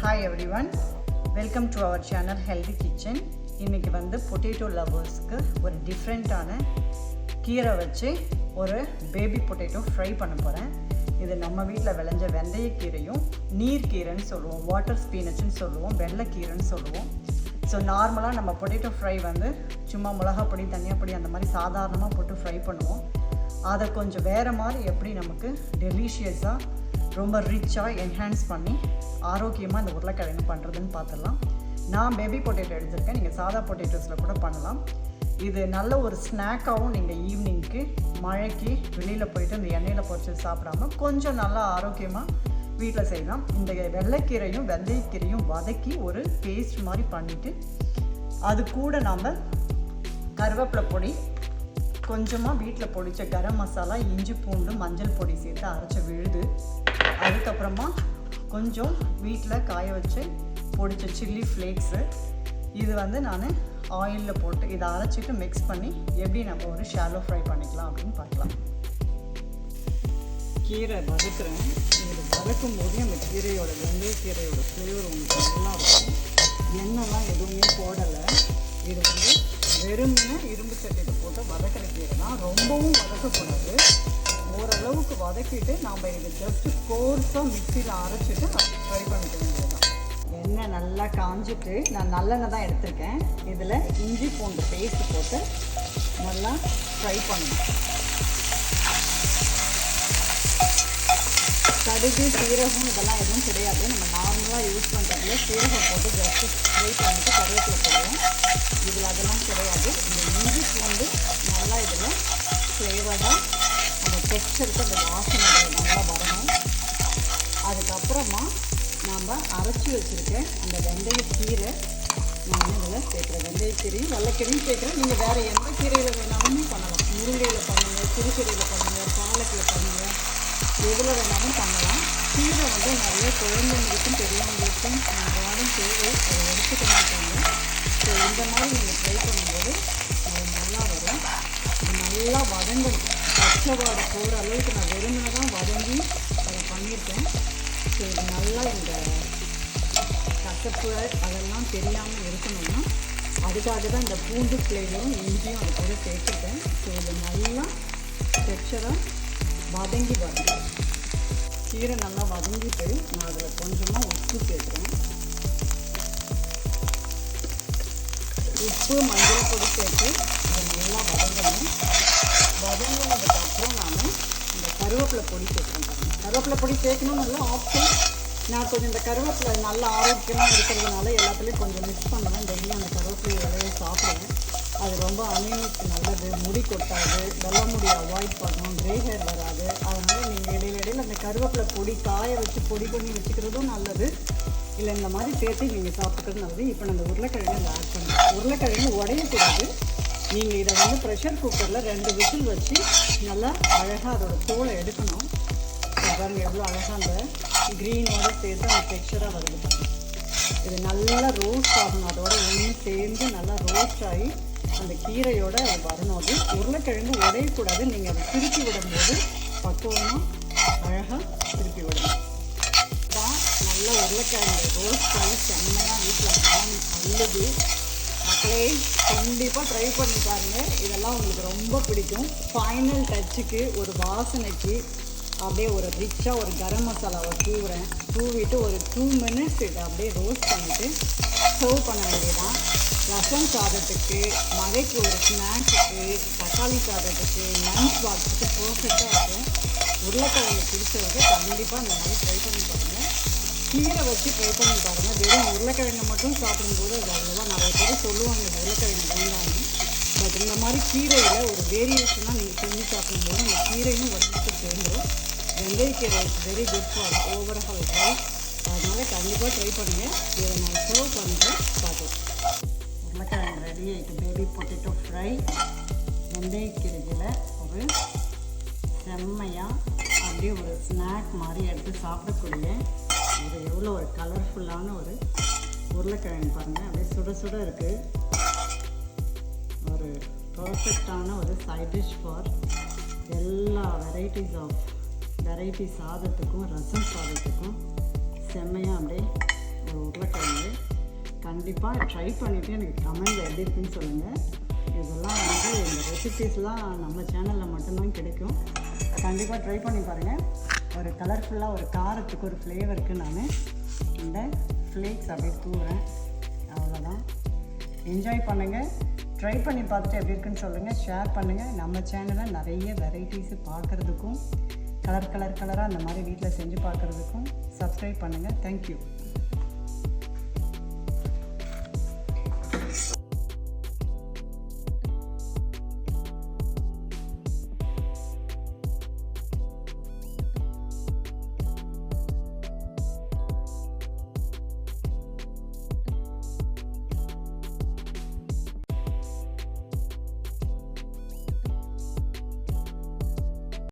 Hi everyone, welcome to our channel Healthy Kitchen. இன்னைக்கு வந்து potato லவர்ஸ்க்கு ஒரு டிஃப்ரெண்ட்டான கீரை வச்சு ஒரு பேபி பொட்டேட்டோ ஃப்ரை பண்ண போகிறேன். இது நம்ம வீட்டில் விளைஞ்ச வெந்தயக்கீரையும் நீர்க்கீரைன்னு சொல்லுவோம், வாட்டர் ஸ்பீனச்சுன்னு சொல்லுவோம், வெள்ளைக்கீரைன்னு சொல்லுவோம். ஸோ நார்மலாக நம்ம பொட்டேட்டோ ஃப்ரை வந்து சும்மா மிளகாப்பொடி தனியாப்பொடி அந்த மாதிரி சாதாரணமாக போட்டு ஃப்ரை பண்ணுவோம். அதை கொஞ்சம் வேறு மாதிரி எப்படி நமக்கு டெலிஷியஸாக ரொம்ப ரிச்சாக என்ஹான்ஸ் பண்ணி ஆரோக்கியமாக இந்த உருளைக்கிழங்கு பண்ணுறதுன்னு பார்த்துடலாம். நான் பேபி பொட்டேட்டோ எடுத்திருக்கேன், நீங்கள் சாதா பொட்டேட்டோஸில் கூட பண்ணலாம். இது நல்ல ஒரு ஸ்நாக்காகவும் நீங்கள் ஈவினிங்க்கு மழைக்கு வெளியில் போயிட்டு இந்த எண்ணெயில் பொரிச்சு சாப்பிடாம கொஞ்சம் நல்லா ஆரோக்கியமாக வீட்டில் செய்யலாம். இந்த வெள்ளைக்கீரையும் வெந்தயக்கீரையும் வதக்கி ஒரு பேஸ்ட் மாதிரி பண்ணிவிட்டு அது கூட நாம் கருவேப்பிலை பொடி, கொஞ்சமாக வீட்டில் பொடித்த கரம் மசாலா, இஞ்சி பூண்டு, மஞ்சள் பொடி சேர்த்து அரைச்ச விழுது, அதுக்கப்புறமா கொஞ்சம் வீட்டில் காய வச்சு பொடித்த சில்லி ஃப்ளேக்ஸு, இது வந்து நான் ஆயிலில் போட்டு இதை அரைச்சிட்டு மிக்ஸ் பண்ணி எப்படி நம்ம ஒரு ஷாலோ ஃப்ரை பண்ணிக்கலாம் அப்படின்னு பார்க்கலாம். கீரை வதக்குறேன். இது வதக்கும் போதே அந்த கீரையோட வெந்தயக்கீரையோட ஃப்ளேவர் உங்களுக்கு நல்லா இருக்கும். எண்ணெய்லாம் எதுவுமே போடலை. இது வந்து வெறுமனே இரும்பு சட்டியில் போட்டு வதக்கிற கீரை தான். ரொம்பவும் வதக்கக்கூடாது, ஓரளவுக்கு வதக்கிட்டு நாம் இது ஜஸ்ட்டு கோர்ஸாக மிக்சியில் அரைச்சிட்டு ஃப்ரை பண்ணிக்க வேண்டியது தான். எண்ணெய் நல்லா காஞ்சிட்டு நான் நல்லெண்ணெய் தான் எடுத்திருக்கேன். இதில் இஞ்சி பூண்டு பேஸ்ட் போட்டு நல்லா ஃப்ரை பண்ணணும். கடுகு சீரகம் இதெல்லாம் எதுவும் கிடையாது, நம்ம நார்மலாக யூஸ் பண்ணுறதுல சீரகம் போட்டு ஜஸ்ட்டு ஃப்ரை பண்ணிட்டு கருவேப்பிலை போடுவோம். இதில் அதெல்லாம் கிடையாது. இந்த இஞ்சி பூண்டு நல்லா இதில் ஃப்ளேவராக அந்த டெக்ஸ்சருக்கு அந்த வாசனை நல்லா வரணும். அதுக்கப்புறமா நாம் அரைச்சி வச்சுருக்கேன் அந்த வெந்தயக்கீரை நான் இதில் சேர்க்குறேன். வெந்தயக்கீரையும் வெள்ளைக்கீரையும் சேர்க்குறேன். நீங்கள் வேறு எந்த கீரையில் வேணாலுமே பண்ணலாம். முருங்கையில் பண்ணுங்கள், சிறுகீரையில் பண்ணுங்கள், பாலக்கில் பண்ணுங்கள், எதில் வேணாலும் பண்ணலாம். கீரை வந்து நிறைய குழந்தைங்களுக்கும் பெரியவங்களுக்கும் யாரும் தேவை, அதை எடுத்துக்க மாட்டாங்க. ஸோ இந்த மாதிரி நீங்கள் ட்ரை பண்ணும்போது அது நல்லா வரும். இது நல்லா வதங்கணும், பச்சை வாடை போகிற அளவுக்கு நான் வெறுமனை தான் வதங்கி அதை பண்ணியிருக்கேன். ஸோ இது நல்லா இந்த கசப்பு அதெல்லாம் தெரியாமல் இருக்கணும்னா அதுக்காக தான் இந்த பூண்டு ஃப்ளேவரும் இஞ்சியும் அது கூட சேர்த்துட்டேன். ஸோ இது நல்லா டெக்ஸ்சராக வதங்கி வரும். கீரை நல்லா வதங்கிட்டு நான் அதில் கொஞ்சமாக உப்பு சேர்க்குறேன். உப்பு மஞ்சள் பொடி சேர்த்து அதை நல்லா வதங்கணும். வதங்கினதுக்கப்புறம் நான் இந்த கருவேப்பிலை பொடி சேர்க்குறேன். கருவேப்பிலை பொடி சேர்க்கணும் நல்லா ஆப்ஷன். நான் கொஞ்சம் இந்த கருவேப்பிலை நல்லா ஆரோக்கியமாக இருக்கிறதுனால எல்லாத்துலேயும் கொஞ்சம் மிக்ஸ் பண்ணுவேன். டெய்லி அந்த கருவேப்பிலை இலையை சாப்பிடுவேன். அது ரொம்ப அனிமிக்கு நல்லது, முடி கொட்டாது, வெள்ளை முடி அவாய்ட் பண்ணும், க்ரே ஹேர் வராது. அதனால் நீங்கள் இடையில அந்த கருவேப்பிலை பொடி காய வச்சு பொடி பண்ணி வச்சுக்கிறதும் நல்லது, இல்லை இந்த மாதிரி சேர்த்து நீங்கள் சாப்பிட்றது நல்லது. இப்போ நம்ம உருளைக்கிழங்கு இதை ஆட் பண்ணுறோம். உருளைக்கிழங்கு உடையக்கூடாது. நீங்கள் இதை வந்து ப்ரெஷர் குக்கரில் 2 விசில் வச்சு நல்லா அழகாக அதோட தோலை எடுக்கணும். பாருங்க எவ்வளோ அழகாக அந்த க்ரீனோடு சேர்த்து அந்த டெக்ஸ்சராக வருது. இது நல்லா ரோஸ்ட் ஆகணும், அதோட ஒன்று சேர்ந்து நல்லா ரோஸ்ட் ஆகி அந்த கீரையோடு அது வரணும். அது உருளைக்கிழங்கு உடையக்கூடாது. நீங்கள் அதை திருப்பி விடும்போது பக்குவமாக அழகாக திருப்பி விடணும். தான் நல்லா உருளைக்கிழங்கு ரோஸ்ட் ஆகி செம்மையாக வீட்டில் நல்லது. மக்களே கண்டிப்பாக ட்ரை பண்ணி பாருங்கள், இதெல்லாம் உங்களுக்கு ரொம்ப பிடிக்கும். ஃபைனல் டச்சுக்கு ஒரு வாசனைக்கு அப்படியே ஒரு ரிச்சாக ஒரு கரம் மசாலாவை தூவிட்டு ஒரு 2 மினிட்ஸ் இதை அப்படியே ரோஸ்ட் பண்ணிவிட்டு சர்வ் பண்ண வேண்டியதான். ரசம் சாதத்துக்கு, மழைக்கு ஒரு ஸ்நாக்ஸுக்கு, தக்காளி சாதத்துக்கு, லஞ்ச் பாக்ஸுக்கு பர்ஃபெக்டாக இருக்கும். உருளைக்கிழங்கு பிடிச்சவங்க கண்டிப்பாக இந்த மாதிரி ட்ரை பண்ணி பாருங்கள். கீரை வச்சு ட்ரை பண்ணி பாருங்கள். வெறும் உருளைக்கிழங்கு மட்டும் சாப்பிடும்போது அது அவ்வளோவா நிறைய பேர் சொல்லுவாங்க உருளைக்கிழங்கு வேண்டான்னு. பட் இந்த மாதிரி கீரையில் ஒரு வேரியேஷனாக நீங்கள் செஞ்சு சாப்பிடும்போது அந்த கீரையும் வச்சுட்டு சேர்ந்துடும். வெந்தயக்கீரை is very good for overall health. அதனால் கண்டிப்பாக ட்ரை பண்ணுங்கள். இதை நான் சர்வ் பண்ணுறேன் பார்க்கலாம். உருளைக்கிழங்கு ரெடி ஆகிட்டு பேபி பொட்டேட்டோ ஃப்ரை வெந்தயக்கீரையில் ஒரு செம்மையாக அப்படியே ஒரு ஸ்நாக் மாதிரி எடுத்து சாப்பிடக்கூடிய இது எவ்வளோ ஒரு கலர்ஃபுல்லான ஒரு உருளைக்கிழங்கு பாருங்கள். அப்படியே சுட சுட இருக்குது. ஒரு பர்ஃபெக்டான ஒரு சைட் டிஷ் ஃபார் எல்லா வெரைட்டி சாதத்துக்கும் ரசம் சாதத்துக்கும் செம்மையாக அப்படியே ஒரு உருளைக்கிழங்கு. கண்டிப்பாக ட்ரை பண்ணிவிட்டு எனக்கு கமெண்டில் எப்படி இருக்குன்னு சொல்லுங்கள். இதெல்லாம் வந்து இந்த ரெசிபீஸ்லாம் நம்ம சேனலில் மட்டும்தான் கிடைக்கும். கண்டிப்பாக ட்ரை பண்ணி பாருங்கள். ஒரு கலர்ஃபுல்லாக ஒரு காரத்துக்கு ஒரு ஃப்ளேவருக்கு நான் இந்த ஃப்ளேக்ஸ் அப்படியே தூவுறேன். அவ்வளோதான். என்ஜாய் பண்ணுங்கள். ட்ரை பண்ணி பார்த்துட்டு எப்படி இருக்குன்னு சொல்லுங்கள். ஷேர் பண்ணுங்கள். நம்ம சேனலில் நிறைய வெரைட்டிஸு பார்க்குறதுக்கும் கலராக அந்த மாதிரி வீட்டில் செஞ்சு பார்க்குறதுக்கும் சப்ஸ்கிரைப் பண்ணுங்கள். தேங்க்யூ.